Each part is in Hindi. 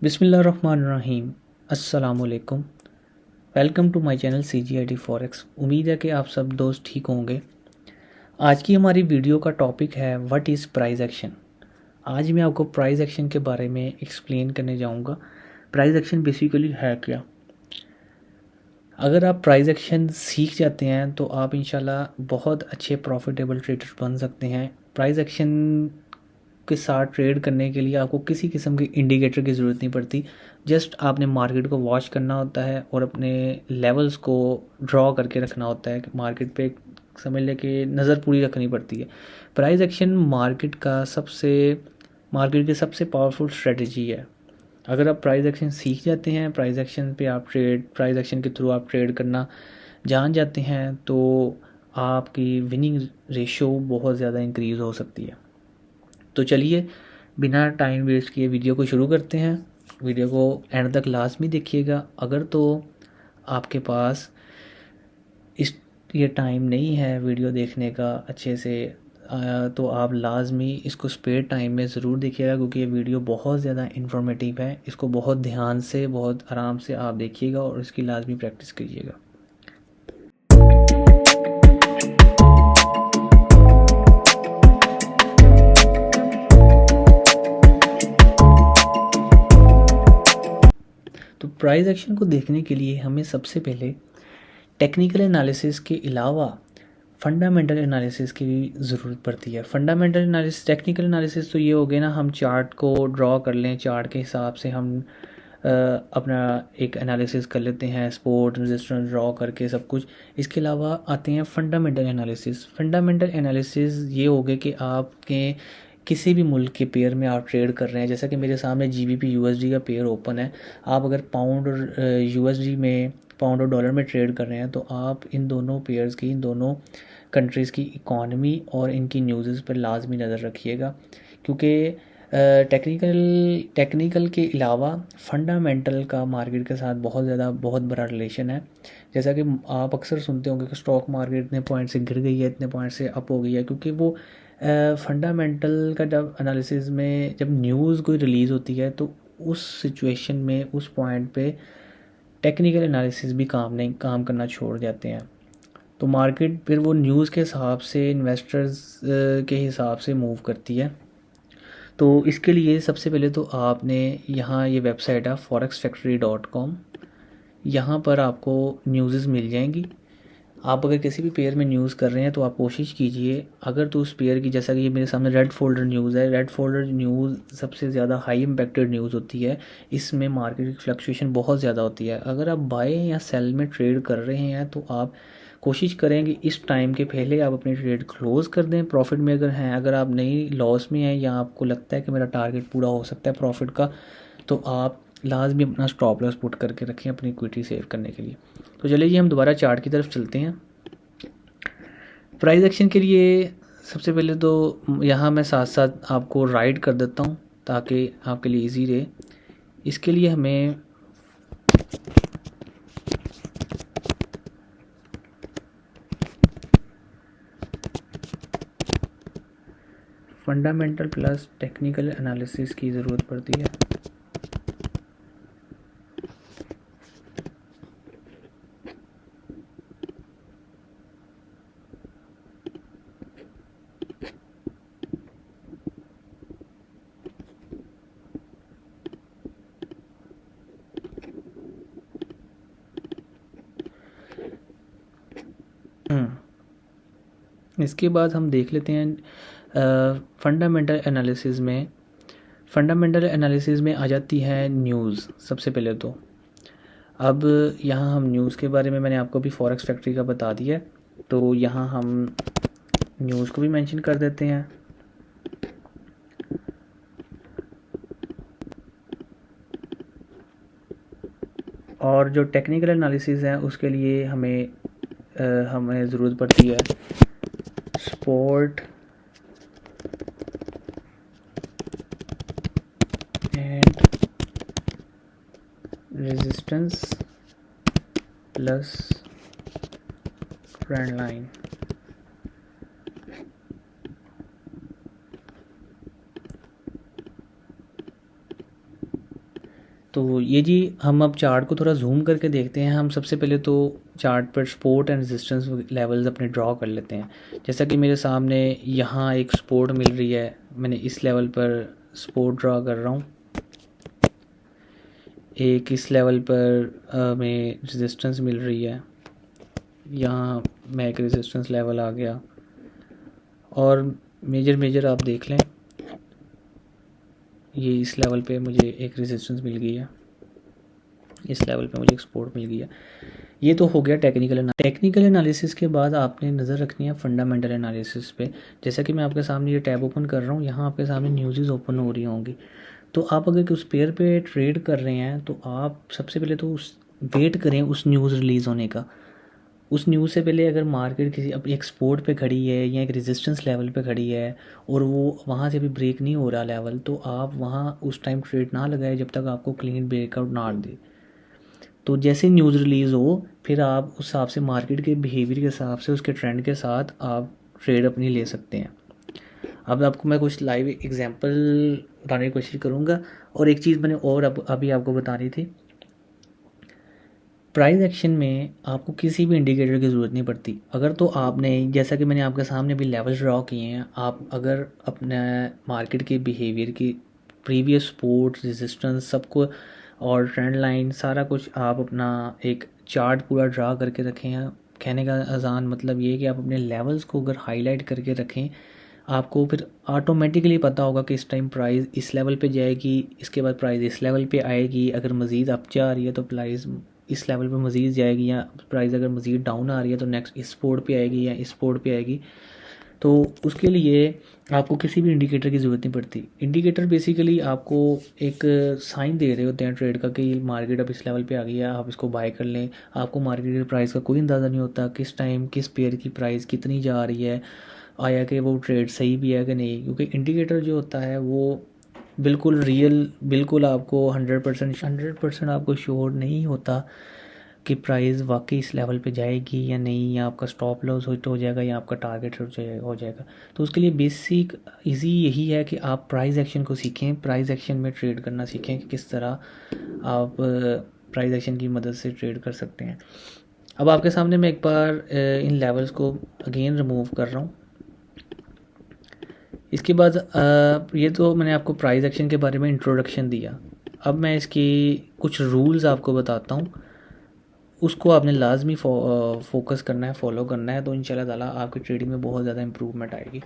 बिस्मिल्लाहिर्रहमानिर्रहीम। अस्सलामुअलैकुम। Welcome to my channel CGID forex. उम्मीद है कि आप सब दोस्त ठीक होंगे। आज की हमारी वीडियो का टॉपिक है व्हाट इज़ प्राइस एक्शन। आज मैं आपको प्राइस एक्शन के बारे में एक्सप्लेन करने जाऊंगा। प्राइस एक्शन बेसिकली है क्या। अगर आप प्राइस एक्शन सीख जाते हैं तो आप इंशाल्लाह बहुत अच्छे प्रॉफिटेबल ट्रेडर बन सकते हैं। प्राइस एक्शन के साथ ट्रेड करने के लिए आपको किसी किस्म के इंडिकेटर की ज़रूरत नहीं पड़ती। जस्ट आपने मार्केट को वॉच करना होता है और अपने लेवल्स को ड्रॉ करके रखना होता है। मार्केट पे समझ लें कि नज़र पूरी रखनी पड़ती है। प्राइस एक्शन मार्केट की सबसे पावरफुल स्ट्रेटजी है। अगर आप प्राइस एक्शन सीख जाते हैं, प्राइस एक्शन के थ्रू आप ट्रेड करना जान जाते हैं तो आपकी विनिंग रेशो बहुत ज़्यादा इंक्रीज़ हो सकती है। तो चलिए बिना टाइम वेस्ट किए वीडियो को शुरू करते हैं। वीडियो को एंड तक लाजमी देखिएगा। अगर तो आपके पास ये टाइम नहीं है वीडियो देखने का अच्छे से, तो आप लाजमी इसको स्पेयर टाइम में ज़रूर देखिएगा, क्योंकि ये वीडियो बहुत ज़्यादा इन्फॉर्मेटिव है। इसको बहुत ध्यान से, बहुत आराम से आप देखिएगा और इसकी लाजमी प्रैक्टिस कीजिएगा। तो प्राइस एक्शन को देखने के लिए हमें सबसे पहले टेक्निकल एनालिसिस के अलावा फंडामेंटल एनालिसिस की भी ज़रूरत पड़ती है। टेक्निकल एनालिसिस तो ये हो गया ना, हम चार्ट को ड्रॉ कर लें, चार्ट के हिसाब से हम अपना एक एनालिसिस कर लेते हैं, सपोर्ट रेजिस्टेंस ड्रॉ करके सब कुछ। इसके अलावा आते हैं फंडामेंटल एनालिसिस। फंडामेंटल एनालिसिस ये हो गया कि आपके किसी भी मुल्क के पेयर में आप ट्रेड कर रहे हैं। जैसा कि मेरे सामने GBP USD का पेयर ओपन है। आप अगर पाउंड और USD में, पाउंड और डॉलर में ट्रेड कर रहे हैं तो आप इन दोनों पेयर्स की, इन दोनों कंट्रीज़ की इकॉनमी और इनकी न्यूज़ पर लाजमी नज़र रखिएगा, क्योंकि टेक्निकल के अलावा फंडामेंटल का मार्केट के साथ बहुत बड़ा रिलेशन है। जैसा कि आप अक्सर सुनते होंगे कि स्टॉक मार्केट इतने पॉइंट से गिर गई है, इतने पॉइंट से अप हो गई है, क्योंकि वो फंडामेंटल का जब एनालिसिस में जब न्यूज़ कोई रिलीज़ होती है तो उस सिचुएशन में, उस पॉइंट पे टेक्निकल एनालिसिस भी काम करना छोड़ जाते हैं। तो मार्केट फिर वो न्यूज़ के हिसाब से, इन्वेस्टर्स के हिसाब से मूव करती है। तो इसके लिए सबसे पहले तो आपने यहाँ ये वेबसाइट है forexfactory.com। यहाँ पर आपको न्यूज़ मिल जाएंगी। आप अगर किसी भी पेयर में न्यूज़ कर रहे हैं तो आप कोशिश कीजिए, अगर तो उस पेयर की, जैसा कि ये मेरे सामने रेड फोल्डर न्यूज़ है, रेड फोल्डर न्यूज़ सबसे ज़्यादा हाई इम्पैक्टेड न्यूज़ होती है। इसमें मार्केट की फ्लक्चुएशन बहुत ज़्यादा होती है। अगर आप बाय या सेल में ट्रेड कर रहे हैं तो आप कोशिश करें कि इस टाइम के पहले आप अपनी ट्रेड क्लोज़ कर दें, प्रॉफिट में अगर हैं। अगर आप नहीं लॉस में हैं या आपको लगता है कि मेरा टारगेट पूरा हो सकता है प्रॉफिट का, तो आप लाजमी अपना स्टॉप लॉस पुट करके रखें अपनी इक्विटी सेव करने के लिए। तो चलिए हम दोबारा चार्ट की तरफ चलते हैं। प्राइस एक्शन के लिए सबसे पहले तो यहाँ मैं साथ साथ आपको राइट कर देता हूँ ताकि आपके लिए इजी रहे। इसके लिए हमें फंडामेंटल प्लस टेक्निकल एनालिसिस की ज़रूरत पड़ती है। इसके बाद हम देख लेते हैं फंडामेंटल एनालिसिस में आ जाती है न्यूज़ सबसे पहले तो। अब यहाँ हम न्यूज़ के बारे में, मैंने आपको भी फॉरेक्स फैक्ट्री का बता दिया है, तो यहाँ हम न्यूज़ को भी मेंशन कर देते हैं। और जो टेक्निकल एनालिसिस है उसके लिए हमें ज़रूरत पड़ती है support and resistance plus trend line. तो ये जी हम अब चार्ट को थोड़ा जूम करके देखते हैं। हम सबसे पहले तो चार्ट पर सपोर्ट एंड रेजिस्टेंस लेवल्स अपने ड्रॉ कर लेते हैं। जैसा कि मेरे सामने यहाँ एक सपोर्ट मिल रही है, मैंने इस लेवल पर सपोर्ट ड्रॉ कर रहा हूँ। एक इस लेवल पर हमें रेजिस्टेंस मिल रही है, यहाँ मैं एक रेजिस्टेंस लेवल आ गया। और मेजर आप देख लें, ये इस लेवल पे मुझे एक रेजिस्टेंस मिल गई है, इस लेवल पे मुझे एक सपोर्ट मिल गई है। ये तो हो गया टेक्निकल एनालिसिस के बाद आपने नज़र रखनी है फंडामेंटल एनालिसिस पे। जैसा कि मैं आपके सामने ये टैब ओपन कर रहा हूँ, यहाँ आपके सामने न्यूज़ ओपन हो रही होंगी। तो आप अगर उस पेयर पे ट्रेड कर रहे हैं तो आप सबसे पहले तो उस वेट करें उस न्यूज़ रिलीज़ होने का। उस न्यूज़ से पहले अगर मार्केट किसी अब एक सपोर्ट पे खड़ी है या एक रेजिस्टेंस लेवल पे खड़ी है और वो वहाँ से भी ब्रेक नहीं हो रहा लेवल, तो आप वहाँ उस टाइम ट्रेड ना लगाए जब तक आपको क्लीन ब्रेकआउट ना दे। तो जैसे न्यूज़ रिलीज़ हो फिर आप उस हिसाब से मार्केट के बिहेवियर के हिसाब से उसके ट्रेंड के साथ आप ट्रेड अपनी ले सकते हैं। अब आपको मैं कुछ लाइव एग्जांपल बताने की कोशिश करूँगा। और एक चीज़ मैंने और अभी आपको बतानी थी, प्राइस एक्शन में आपको किसी भी इंडिकेटर की ज़रूरत नहीं पड़ती। अगर तो आपने, जैसा कि मैंने आपके सामने भी लेवल्स ड्रॉ किए हैं, आप अगर अपने मार्केट के बिहेवियर की प्रीवियस सपोर्ट रेजिस्टेंस सबको और ट्रेंड लाइन सारा कुछ आप अपना एक चार्ट पूरा ड्रा करके रखें हैं। कहने का आसान मतलब ये है कि आप अपने लेवल्स को अगर हाईलाइट करके रखें, आपको फिर ऑटोमेटिकली पता होगा कि इस टाइम प्राइस इस लेवल पे जाएगी, इसके बाद प्राइस इस लेवल पे आएगी। अगर मज़ीद अप जा रही है तो प्राइस इस लेवल पे मज़ीद जाएगी, या प्राइस अगर मज़ीद डाउन आ रही है तो नेक्स्ट इस सपोर्ट पे आएगी या इस सपोर्ट पे आएगी। तो उसके लिए आपको किसी भी इंडिकेटर की ज़रूरत नहीं पड़ती। इंडिकेटर बेसिकली आपको एक साइन दे रहे होते हैं ट्रेड का कि मार्केट अब इस लेवल पे आ गई है, आप इसको बाय कर लें। आपको मार्केट की प्राइस का कोई अंदाज़ा नहीं होता किस टाइम किस पेयर की प्राइस कितनी जा रही है, आया कि वो ट्रेड सही भी है कि नहीं। क्योंकि इंडिकेटर जो होता है वो बिल्कुल रियल, बिल्कुल आपको 100% आपको श्योर नहीं होता कि प्राइस वाकई इस लेवल पे जाएगी या नहीं, या आपका स्टॉप लॉस हो जाएगा या आपका टारगेट हो जाएगा। तो उसके लिए बेसिक इजी यही है कि आप प्राइस एक्शन को सीखें, प्राइस एक्शन में ट्रेड करना सीखें कि किस तरह आप प्राइस एक्शन की मदद से ट्रेड कर सकते हैं। अब आपके सामने मैं एक बार इन लेवल्स को अगेन रिमूव कर रहा हूँ। इसके बाद ये तो मैंने आपको प्राइस एक्शन के बारे में इंट्रोडक्शन दिया। अब मैं इसकी कुछ रूल्स आपको बताता हूँ, उसको आपने लाजमी फोकस करना है, फॉलो करना है, तो इंशाल्लाह ताला आपकी ट्रेडिंग में बहुत ज़्यादा इंप्रूवमेंट आएगी।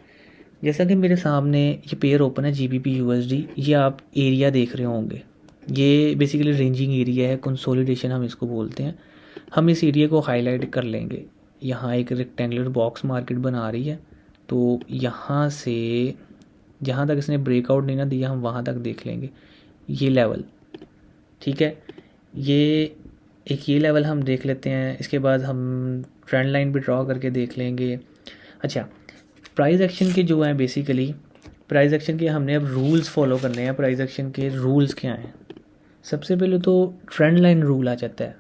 जैसा कि मेरे सामने ये पेयर ओपन है GBP USD, ये आप एरिया देख रहे होंगे, ये बेसिकली रेंजिंग एरिया है, कंसोलिडेशन हम इसको बोलते हैं। हम इस एरिया को हाईलाइट कर लेंगे। यहाँ एक रेक्टेंगुलर बॉक्स मार्केट बना रही है, तो यहाँ से जहाँ तक इसने ब्रेकआउट नहीं ना दिया हम वहाँ तक देख लेंगे ये लेवल, ठीक है। ये लेवल हम देख लेते हैं। इसके बाद हम ट्रेंड लाइन भी ड्रॉ करके देख लेंगे। अच्छा, प्राइस एक्शन के जो हैं बेसिकली प्राइस एक्शन के हमने अब रूल्स फॉलो करने हैं। प्राइस एक्शन के रूल्स क्या हैं? सबसे पहले तो ट्रेंड लाइन रूल आ जाता है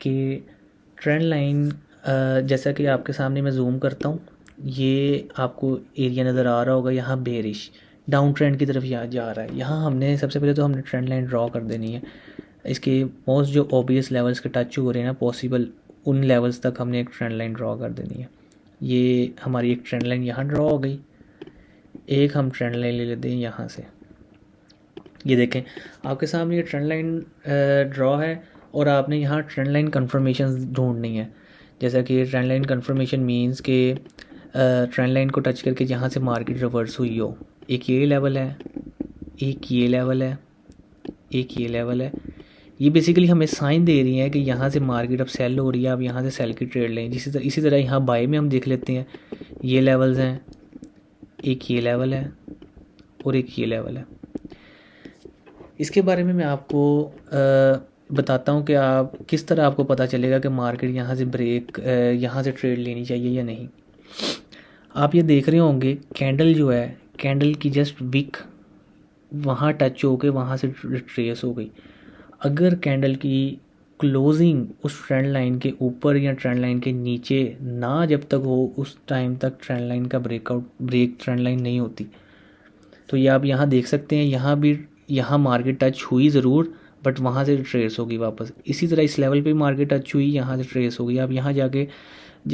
कि ट्रेंड लाइन, जैसा कि आपके सामने मैं जूम करता हूँ, ये आपको एरिया नज़र आ रहा होगा, यहाँ बेरिश डाउन ट्रेंड की तरफ यहाँ जा रहा है। यहाँ हमने सबसे पहले तो हमने ट्रेंड लाइन ड्रॉ कर देनी है। इसके मोस्ट जो ऑब्वियस लेवल्स के टच हो रहे हैं ना पॉसिबल, उन लेवल्स तक हमने एक ट्रेंड लाइन ड्रॉ कर देनी है। ये हमारी एक ट्रेंड लाइन यहाँ ड्रॉ हो गई। एक हम ट्रेंड लाइन ले लेते हैं यहाँ से, ये देखें आपके सामने ये ट्रेंड लाइन ड्रॉ है और आपने यहाँ ट्रेंड लाइन कन्फर्मेशन ढूंढनी है। जैसा कि ट्रेंड लाइन कन्फर्मेशन मीन्स के ट्रेंड लाइन को टच करके जहाँ से मार्केट रिवर्स हुई हो, एक ये लेवल है, एक ये लेवल है, एक ये लेवल है। ये बेसिकली हमें साइन दे रही है कि यहाँ से मार्केट अब सेल हो रही है, आप यहाँ से सेल की ट्रेड लें। इसी तरह यहाँ बाय में हम देख लेते हैं, ये लेवल्स हैं, एक ये लेवल है और एक ये लेवल है। इसके बारे में मैं आपको बताता हूँ कि आप किस तरह आपको पता चलेगा कि मार्केट यहाँ से यहाँ से ट्रेड लेनी चाहिए या नहीं। आप ये देख रहे होंगे कैंडल जो है, कैंडल की जस्ट विक वहाँ टच हो के वहाँ से ट्रेस हो गई। अगर कैंडल की क्लोजिंग उस ट्रेंड लाइन के ऊपर या ट्रेंड लाइन के नीचे ना जब तक हो, उस टाइम तक ट्रेंड लाइन का ब्रेक ट्रेंड लाइन नहीं होती। तो ये आप यहाँ देख सकते हैं, यहाँ मार्केट टच हुई ज़रूर, बट वहाँ से ट्रेस होगी वापस। इसी तरह इस लेवल पे मार्केट टच हुई, यहाँ से ट्रेस होगी। आप यहाँ जाके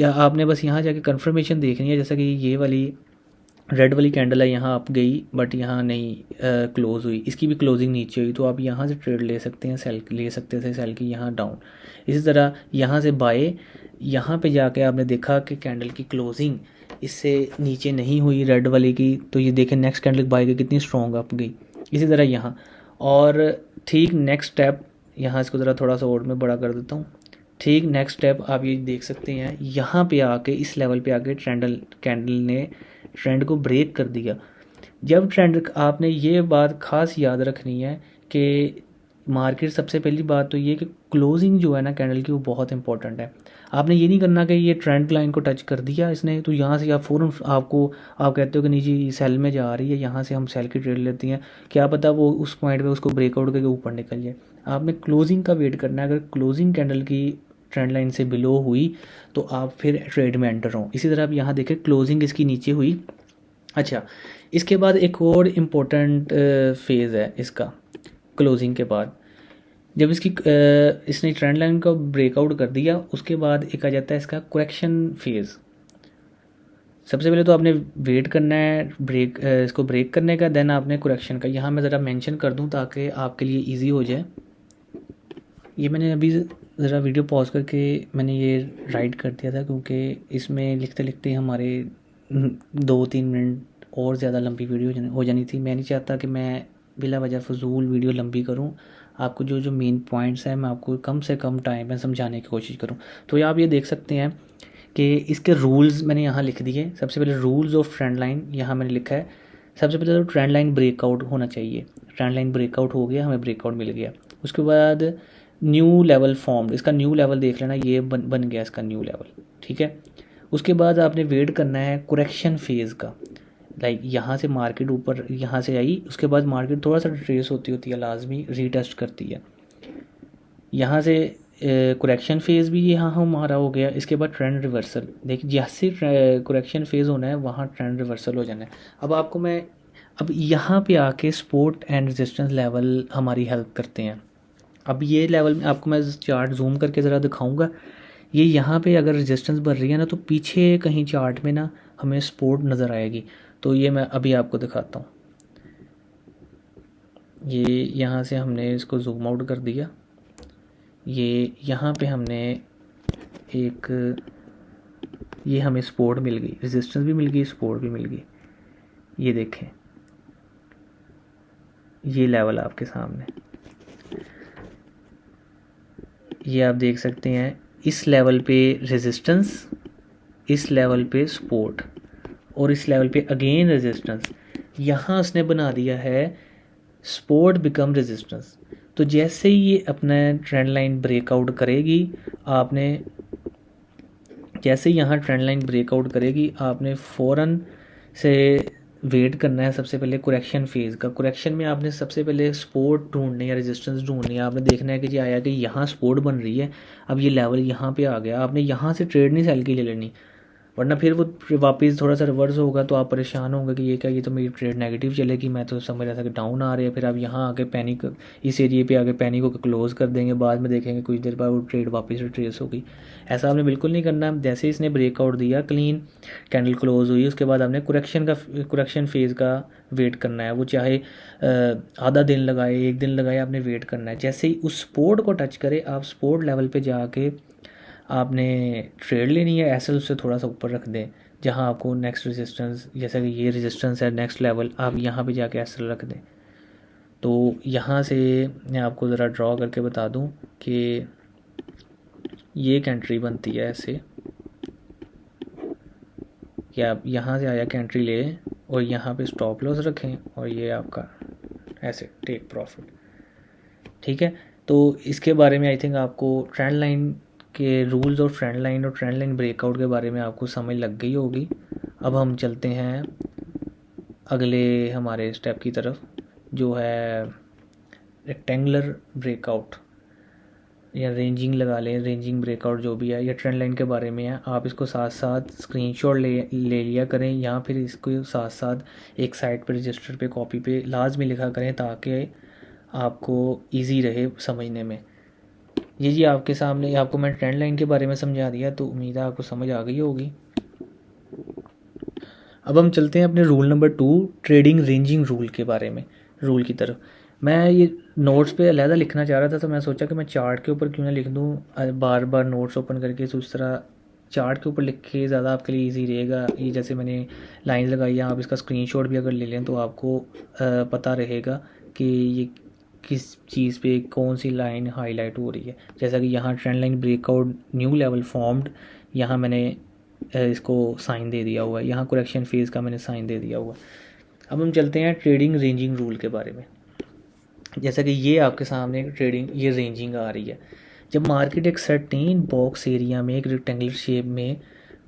आपने बस यहाँ जाके कंफर्मेशन देखनी है, जैसा कि ये वाली रेड वाली कैंडल है, यहाँ आप गई बट यहाँ नहीं क्लोज़ हुई, इसकी भी क्लोजिंग नीचे हुई, तो आप यहाँ से ट्रेड ले सकते हैं, सेल ले सकते थे, सेल की यहाँ डाउन। इसी तरह यहाँ से बाय, यहाँ पे जाके आपने देखा कि कैंडल की क्लोजिंग इससे नीचे नहीं हुई रेड वाली की, तो ये देखें नेक्स्ट कैंडल बाय की कितनी स्ट्रॉन्ग अप गई। इसी तरह यहाँ, और ठीक नेक्स्ट स्टेप, यहाँ इसको ज़रा थोड़ा सा और मैं बड़ा कर देता हूँ। ठीक नेक्स्ट स्टेप आप ये देख सकते हैं, यहाँ पे आके इस लेवल पे आके कैंडल ने ट्रेंड को ब्रेक कर दिया। जब ट्रेंड, आपने ये बात खास याद रखनी है कि मार्केट, सबसे पहली बात तो ये कि क्लोजिंग जो है ना कैंडल की, वो बहुत इंपॉर्टेंट है। आपने ये नहीं करना कि ये ट्रेंड लाइन को टच कर दिया इसने तो यहाँ से आप फ़ौरन आप कहते हो कि नहीं जी सेल में जा रही है, यहाँ से हम सेल की ट्रेड लेते हैं, क्या पता वो उस पॉइंट पे उसको ब्रेकआउट करके ऊपर निकल जाए। आपने क्लोजिंग का वेट करना है। अगर क्लोजिंग कैंडल की ट्रेंड लाइन से बिलो हुई तो आप फिर ट्रेड में एंटर हो। इसी तरह आप यहाँ देखें क्लोजिंग इसकी नीचे हुई। अच्छा, इसके बाद एक और इम्पोर्टेंट फेज़ है इसका, क्लोजिंग के बाद जब इसने ट्रेंड लाइन को ब्रेकआउट कर दिया, उसके बाद एक आ जाता है इसका करेक्शन फेज़। सबसे पहले तो आपने वेट करना है इसको ब्रेक करने का, देन आपने करेक्शन का। यहाँ मैं ज़रा मेंशन कर दूँ ताकि आपके लिए इजी हो जाए। ये मैंने अभी ज़रा वीडियो पॉज करके मैंने ये राइट कर दिया था, क्योंकि इसमें लिखते लिखते हमारे 2-3 मिनट और ज़्यादा लंबी वीडियो हो जानी थी। मैं नहीं चाहता कि मैं बिला वजह फजूल वीडियो लंबी करूं। आपको जो जो मेन पॉइंट्स हैं मैं आपको कम से कम टाइम में समझाने की कोशिश करूं। तो आप ये देख सकते हैं कि इसके रूल्स मैंने यहाँ लिख दिए। सबसे पहले रूल्स ऑफ ट्रेंड लाइन यहाँ मैंने लिखा है। सबसे पहले तो ट्रेंड लाइन ब्रेकआउट होना चाहिए। ट्रेंड लाइन ब्रेकआउट हो गया, हमें ब्रेकआउट मिल गया। उसके बाद न्यू लेवल फॉर्म्ड, इसका न्यू लेवल देख लेना, ये बन गया इसका न्यू लेवल, ठीक है। उसके बाद आपने वेट करना है करेक्शन फेज़ का। लाइक यहाँ से मार्केट ऊपर यहाँ से आई, उसके बाद मार्केट थोड़ा सा ट्रेस होती है लाजमी, रीटेस्ट करती है। यहाँ से करेक्शन फेज़ भी यहाँ हमारा हो गया। इसके बाद ट्रेंड रिवर्सल, देखिए जैसे करेक्शन फेज़ होना है वहाँ ट्रेंड रिवर्सल हो जाना है। अब यहाँ पे आके सपोर्ट एंड रेजिस्टेंस लेवल हमारी हेल्प करते हैं। अब ये लेवल में आपको मैं चार्ट जूम करके ज़रा दिखाऊंगा। ये यहाँ पे अगर रेजिस्टेंस बढ़ रही है ना, तो पीछे कहीं चार्ट में ना हमें सपोर्ट नज़र आएगी। तो ये मैं अभी आपको दिखाता हूँ। ये यहाँ से हमने इसको जूम आउट कर दिया। ये यहाँ पे हमने ये हमें सपोर्ट मिल गई, रेजिस्टेंस भी मिल गई, सपोर्ट भी मिल गई। ये देखें, ये लेवल आपके सामने, ये आप देख सकते हैं। इस लेवल पे रेजिस्टेंस, इस लेवल पे सपोर्ट, और इस लेवल पे अगेन रेजिस्टेंस। यहाँ उसने बना दिया है सपोर्ट बिकम रेजिस्टेंस। तो जैसे ही ये अपना ट्रेंड लाइन ब्रेकआउट करेगी, जैसे ही यहाँ ट्रेंड लाइन ब्रेकआउट करेगी, आपने फ़ौरन से वेट करना है सबसे पहले करेक्शन फेज़ का। करेक्शन में आपने सबसे पहले सपोर्ट ढूंढनी है, रेजिस्टेंस ढूंढनी है। आपने देखना है कि जी आया कि यहाँ सपोर्ट बन रही है, अब ये लेवल यहाँ पे आ गया। आपने यहाँ से ट्रेड नहीं सेल की ले लेनी, वरना फिर वो वापस थोड़ा सा रिवर्स होगा तो आप परेशान होंगे कि ये क्या, ये तो मेरी ट्रेड नेगेटिव चलेगी, मैं तो समझ रहा था कि डाउन आ रही है। फिर आप यहाँ आके पैनिक, इस एरिए पे आके पैनिक होकर क्लोज़ कर देंगे, बाद में देखेंगे कुछ देर बाद वो ट्रेड वापस रिट्रेस होगी। ऐसा आपने बिल्कुल नहीं करना। जैसे इसने ब्रेकआउट दिया, क्लीन कैंडल क्लोज हुई, उसके बाद आपने करेक्शन फेज़ का वेट करना है। वो चाहे आधा दिन लगाए, 1 दिन लगाए, आपने वेट करना है। जैसे ही उस सपोर्ट को टच करे, आप सपोर्ट लेवल पे जाके आपने ट्रेड लेनी है। एसएल से थोड़ा सा ऊपर रख दें, जहां आपको नेक्स्ट रेजिस्टेंस, जैसा कि ये रेजिस्टेंस है नेक्स्ट लेवल, आप यहाँ पे जाके एसएल रख दें। तो यहाँ से मैं आपको ज़रा ड्रॉ करके बता दूं कि ये एक एंट्री बनती है ऐसे कि आप यहाँ से आया एंट्री ले और यहाँ पे स्टॉप लॉस रखें, और ये आपका ऐसे टेक प्रॉफिट, ठीक है। तो इसके बारे में आई थिंक आपको ट्रेंड लाइन के रूल्स ऑफ ट्रेंड लाइन और ट्रेंड लाइन ब्रेकआउट के बारे में आपको समझ लग गई होगी। अब हम चलते हैं अगले हमारे स्टेप की तरफ, जो है रेक्टेंगुलर ब्रेकआउट या रेंजिंग लगा लें, रेंजिंग ब्रेकआउट जो भी है, या ट्रेंड लाइन के बारे में है। आप इसको साथ साथ स्क्रीनशॉट ले लिया करें, या फिर इसको साथ साथ एक साइड पर रजिस्टर पे कॉपी पे लाजमी लिखा करें, ताकि आपको इजी रहे समझने में। ये जी आपके सामने आपको मैं ट्रेंड लाइन के बारे में समझा दिया, तो उम्मीद है आपको समझ आ गई होगी। अब हम चलते हैं अपने rule number 2 trading ranging rule के बारे में, रूल की तरफ। मैं ये नोट्स पे अलहदा लिखना चाह रहा था, तो मैं सोचा कि मैं चार्ट के ऊपर क्यों ना लिख दूँ, बार बार नोट्स ओपन करके। तो उस तरह चार्ट के ऊपर लिख के ज़्यादा आपके लिए इजी रहेगा। ये जैसे मैंने लाइन लगाई है, आप इसका स्क्रीनशॉट भी अगर ले लें तो आपको पता रहेगा कि ये किस चीज़ पे कौन सी लाइन हाईलाइट हो रही है। जैसा कि यहाँ trend line breakout new level formed, यहाँ मैंने इसको साइन दे दिया हुआ है, यहाँ करेक्शन फेज़ का मैंने साइन दे दिया हुआ है। अब हम चलते हैं ट्रेडिंग रेंजिंग रूल के बारे में। जैसा कि ये आपके सामने ट्रेडिंग ये रेंजिंग आ रही है। जब मार्केट एक सर्टेन बॉक्स एरिया में एक रेक्टेंगुलर शेप में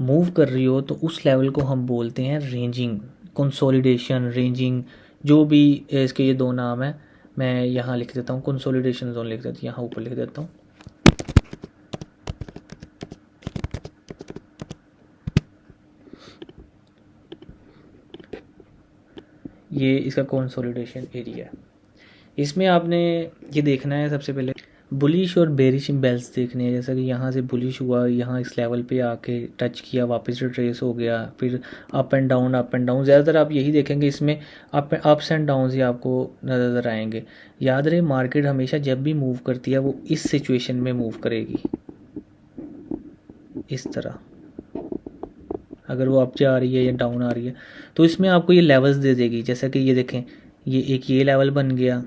मूव कर रही हो तो उस लेवल को हम बोलते हैं रेंजिंग, कंसोलिडेशन, रेंजिंग, जो भी इसके ये दो नाम हैं। मैं यहाँ लिख देता हूँ कंसोलिडेशन जोन, लिख देता हूँ यहाँ ऊपर लिख देता हूँ। ये इसका कंसोलिडेशन एरिया है। इसमें आपने ये देखना है सबसे पहले बुलिश और बेरिश इम्बेल्स देखने हैं। जैसा कि यहाँ से बुलिश हुआ, यहाँ इस लेवल पे आके टच किया, वापस रिट्रेस हो गया, फिर up and down, up and down. ज़्यादातर आप यही देखेंगे इसमें अप्स एंड डाउन्स ही आपको नज़र आएंगे। याद रहे मार्केट हमेशा जब भी मूव करती है वो इस सिचुएशन में मूव करेगी, इस तरह। अगर वो अप जा रही है या डाउन आ रही है तो इसमें आपको ये लेवल्स दे देगी। जैसा कि ये देखें, ये एक ये लेवल बन गया,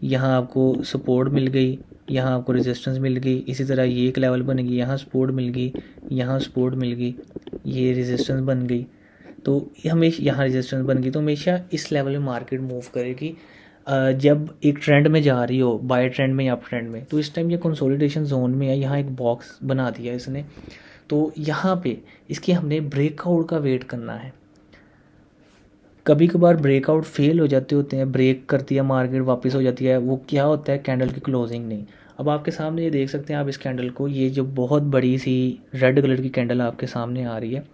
यहाँ आपको सपोर्ट मिल गई, यहाँ आपको रेजिस्टेंस मिल गई। इसी तरह ये एक लेवल बन गई, यहाँ सपोर्ट मिल गई, यहाँ सपोर्ट मिल गई, ये रेजिस्टेंस बन गई। तो हमेशा यहाँ रेजिस्टेंस बन गई, तो हमेशा इस लेवल में मार्केट मूव करेगी जब एक ट्रेंड में जा रही हो, बाय ट्रेंड में या अप ट्रेंड में। तो इस टाइम ये कंसोलिडेशन जोन में है, यहाँ एक बॉक्स बना दिया इसने। तो यहाँ पे इसके हमने ब्रेकआउट का वेट करना है। कभी कभार ब्रेकआउट फेल हो जाते होते हैं, ब्रेक करती है मार्केट, वापस हो जाती है, वो क्या होता है कैंडल की क्लोजिंग नहीं। अब आपके सामने ये देख सकते हैं आप इस कैंडल को, ये जो बहुत बड़ी सी रेड कलर की कैंडल आपके सामने आ रही है,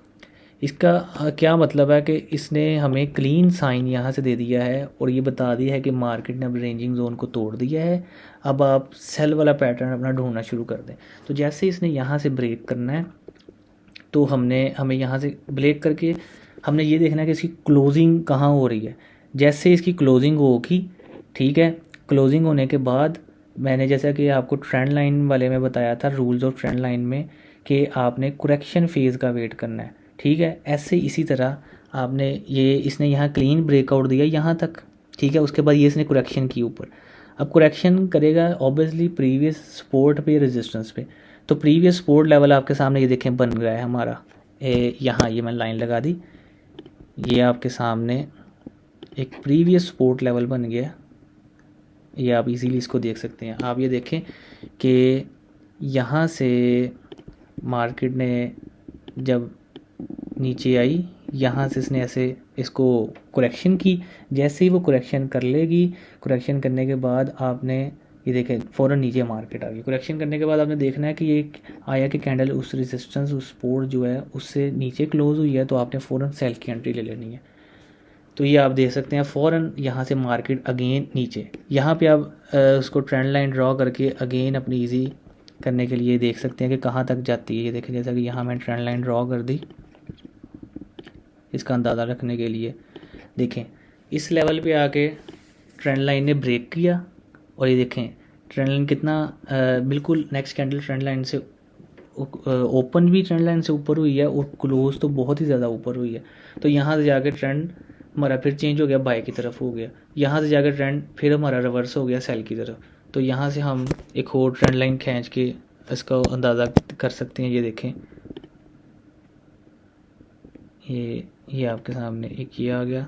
इसका क्या मतलब है कि इसने हमें क्लीन साइन यहाँ से दे दिया है और ये बता दिया है कि मार्केट ने अब रेंजिंग जोन को तोड़ दिया है, अब आप सेल वाला पैटर्न अपना ढूंढना शुरू कर दें। तो जैसे इसने यहाँ से ब्रेक करना है तो हमें यहाँ से ब्रेक करके हमने ये देखना है कि इसकी क्लोजिंग कहाँ हो रही है। जैसे इसकी क्लोजिंग होगी, ठीक है, क्लोजिंग होने के बाद मैंने जैसा कि आपको ट्रेंड लाइन वाले में बताया था, रूल्स ऑफ ट्रेंड लाइन में, कि आपने करेक्शन फेज़ का वेट करना है, ठीक है। ऐसे इसी तरह आपने ये इसने यहाँ क्लीन ब्रेकआउट दिया यहाँ तक, ठीक है, उसके बाद ये इसने करेक्शन की ऊपर। अब करेक्शन करेगा ऑब्वियसली प्रीवियस सपोर्ट पे, रेजिस्टेंस पे। तो प्रीवियस सपोर्ट लेवल आपके सामने ये देखें बन गया है हमारा, यहाँ ये मैंने लाइन लगा दी, ये आपके सामने एक प्रीवियस सपोर्ट लेवल बन गया। ये आप इजीली इसको देख सकते हैं। आप ये देखें कि यहाँ से मार्केट ने जब नीचे आई, यहाँ से इसने ऐसे इसको करेक्शन की। जैसे ही वो करेक्शन कर लेगी, करेक्शन करने के बाद आपने ये देखें फ़ौरन नीचे मार्केट आ गई। करेक्शन करने के बाद आपने देखना है कि ये आया कि कैंडल उस रेजिस्टेंस, उस सपोर्ट जो है उससे नीचे क्लोज हुई है, तो आपने फ़ौरन सेल की एंट्री ले लेनी है। तो ये आप देख सकते हैं फ़ौरन यहाँ से मार्केट अगेन नीचे। यहाँ पे आप उसको ट्रेंड लाइन ड्रॉ करके अगेन अपनी ईजी करने के लिए देख सकते हैं कि कहाँ तक जाती है। ये देखें, जैसा कि यहाँ मैंने ट्रेंड लाइन ड्रॉ कर दी इसका अंदाज़ा रखने के लिए। देखें इस लेवल पे आके ट्रेंड लाइन ने ब्रेक किया और ये देखें ट्रेंड लाइन कितना बिल्कुल नेक्स्ट कैंडल ट्रेंड लाइन से ओपन भी ट्रेंड लाइन से ऊपर हुई है और क्लोज तो बहुत ही ज़्यादा ऊपर हुई है। तो यहाँ से जाकर ट्रेंड हमारा फिर चेंज हो गया, बाय की तरफ हो गया। यहाँ से जाकर ट्रेंड फिर हमारा रिवर्स हो गया सेल की तरफ। तो यहाँ से हम एक और ट्रेंड लाइन खींच के इसका अंदाज़ा कर सकते हैं। ये देखें, ये आपके सामने एक ये आ गया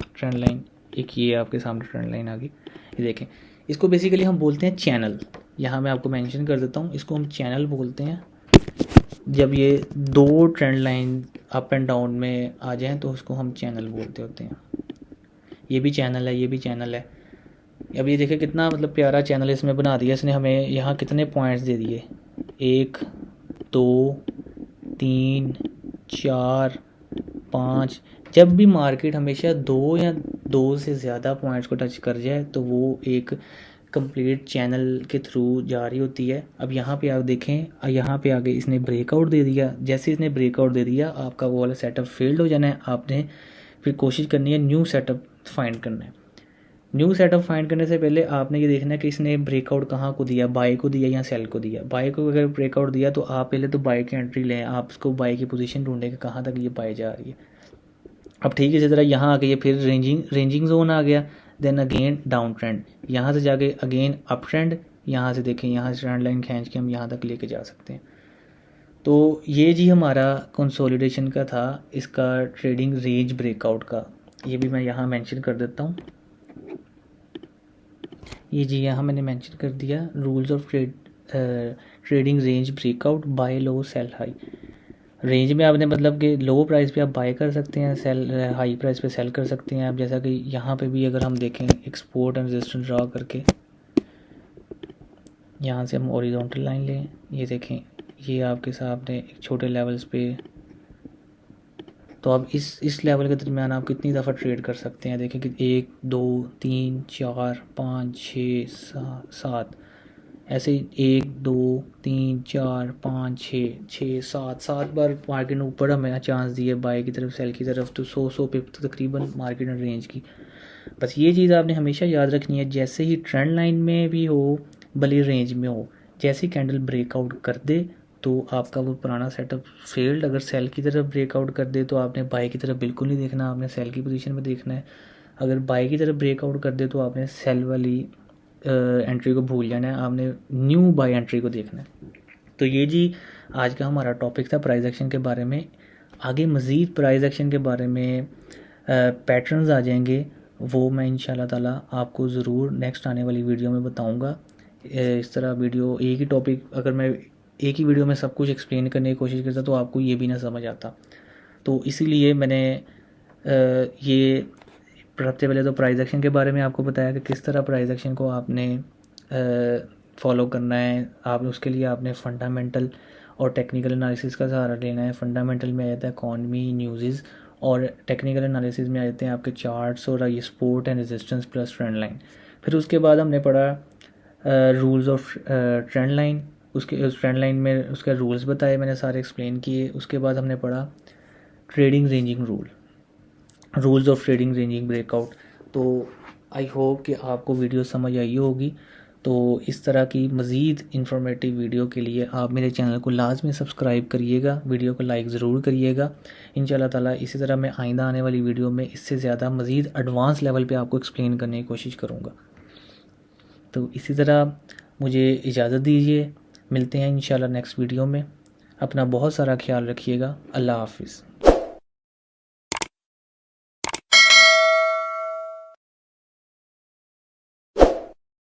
ट्रेंड लाइन, एक ये आपके सामने ट्रेंड लाइन आ गई। ये देखें, इसको बेसिकली हम बोलते हैं चैनल। यहाँ मैं आपको मेंशन कर देता हूँ, इसको हम चैनल बोलते हैं। जब ये दो trend line up and down में आ जाएं तो उसको हम चैनल बोलते होते हैं। ये भी चैनल है, ये भी चैनल है। अब ये देखिए कितना मतलब प्यारा चैनल इसमें बना दिया इसने हमें। यहाँ कितने पॉइंट्स दे दिए, 1 2 3 4 5। जब भी मार्केट हमेशा 2 या 2 से ज़्यादा पॉइंट्स को टच कर जाए तो वो एक कंप्लीट चैनल के थ्रू जा रही होती है। अब यहाँ पे आप देखें, यहाँ पे आगे इसने ब्रेकआउट दे दिया। जैसे इसने ब्रेकआउट दे दिया आपका वो वाला सेटअप फेल्ड हो जाना है। आपने फिर कोशिश करनी है न्यू सेटअप फाइंड करना है। न्यू सेटअप फाइंड करने से पहले आपने ये देखना है कि इसने ब्रेकआउट कहाँ को दिया, बाय को दिया या सेल को दिया। बाय को अगर ब्रेकआउट दिया तो आप पहले तो बाय की एंट्री लें, आप उसको बाय की पोजीशन ढूंढें कि कहाँ तक ये बाय जा रही है। अब ठीक है, इसी तरह यहाँ आ गई फिर रेंजिंग जोन आ गया, देन अगेन डाउन ट्रेंड, यहाँ से जाके अगेन अप ट्रेंड, यहाँ से देखें यहाँ से ट्रेंड लाइन खींच के हम यहाँ तक लेके जा सकते हैं। तो ये जी हमारा कंसोलिडेशन का था, इसका ट्रेडिंग रेंज ब्रेकआउट का। ये भी मैं यहाँ मेंशन कर देता हूँ। ये जी यहाँ मैंने मेंशन कर दिया, rules of trading range breakout, buy low sell high. Range में आपने मतलब कि लो प्राइस पे आप बाय कर सकते हैं, सेल हाई प्राइस पे सेल कर सकते हैं आप। जैसा कि यहाँ पे भी अगर हम देखें एक्सपोर्ट एंड रेजिस्टेंस ड्रा करके, यहाँ से हम हॉरिजॉन्टल लाइन लें, ये देखें ये आपके सामने एक छोटे लेवल्स पे। तो अब इस लेवल के दरमियान आप कितनी दफ़ा ट्रेड कर सकते हैं। देखें कि 1 2 3 4 5 6 7 ऐसे 1 2 3 4 5 6 7 बार मार्केट ने ऊपर हमें चांस दिए बाय की तरफ सेल की तरफ। तो 100 पिप तो तकरीबन मार्केट ने रेंज की। बस ये चीज़ आपने हमेशा याद रखनी है, जैसे ही ट्रेंड लाइन में भी हो भले रेंज में हो, जैसे कैंडल ब्रेकआउट कर दे तो आपका वो पुराना सेटअप फेल्ड। अगर सेल की तरफ ब्रेकआउट कर दे तो आपने बाय की तरफ बिल्कुल नहीं देखना, आपने सेल की पोजीशन में देखना है। अगर बाय की तरफ ब्रेकआउट कर दे तो आपने सेल वाली एंट्री को भूल जाना है, आपने न्यू बाय एंट्री को देखना है। तो ये जी आज का हमारा टॉपिक था प्राइस एक्शन के बारे में। आगे मज़ीद प्राइस एक्शन के बारे में पैटर्न्स आ जाएंगे, वो मैं इंशाल्लाह ताला आपको ज़रूर नेक्स्ट आने वाली वीडियो में बताऊंगा। इस तरह वीडियो एक ही टॉपिक अगर मैं एक ही वीडियो में सब कुछ एक्सप्लेन करने की कोशिश करता तो आपको ये भी ना समझ आता। तो इसीलिए मैंने ये सबसे पहले तो प्राइस एक्शन के बारे में आपको बताया कि किस तरह प्राइस एक्शन को आपने फॉलो करना है। आप उसके लिए आपने फंडामेंटल और टेक्निकल एनालिसिस का सहारा लेना है। फंडामेंटल में आ जाता है इकॉनमी न्यूज़, और टेक्निकल एनालिसिस में आ जाते हैं आपके चार्ट्स और ये support and resistance plus trend line. फिर उसके बाद हमने पढ़ा रूल्स ऑफ ट्रेंड लाइन। उस ट्रेंड लाइन में उसके रूल्स बताए मैंने, सारे एक्सप्लेन किए। उसके बाद हमने पढ़ा trading ranging rules of trading ranging breakout. तो आई होप कि आपको वीडियो समझ आई होगी। तो इस तरह की मज़ीद इंफॉर्मेटिव वीडियो के लिए आप मेरे चैनल को लाजमी सब्सक्राइब करिएगा, वीडियो को लाइक ज़रूर करिएगा। इंशाल्लाह ताला इसी तरह मैं आइंदा आने वाली वीडियो में इससे ज़्यादा मज़ीद एडवांस लेवल पे आपको एक्सप्लेन करने की कोशिश करूँगा। तो इसी तरह मुझे इजाज़त दीजिए, मिलते हैं इंशाल्लाह नेक्स्ट वीडियो में। अपना बहुत सारा ख्याल रखिएगा। अल्लाह हाफिज़।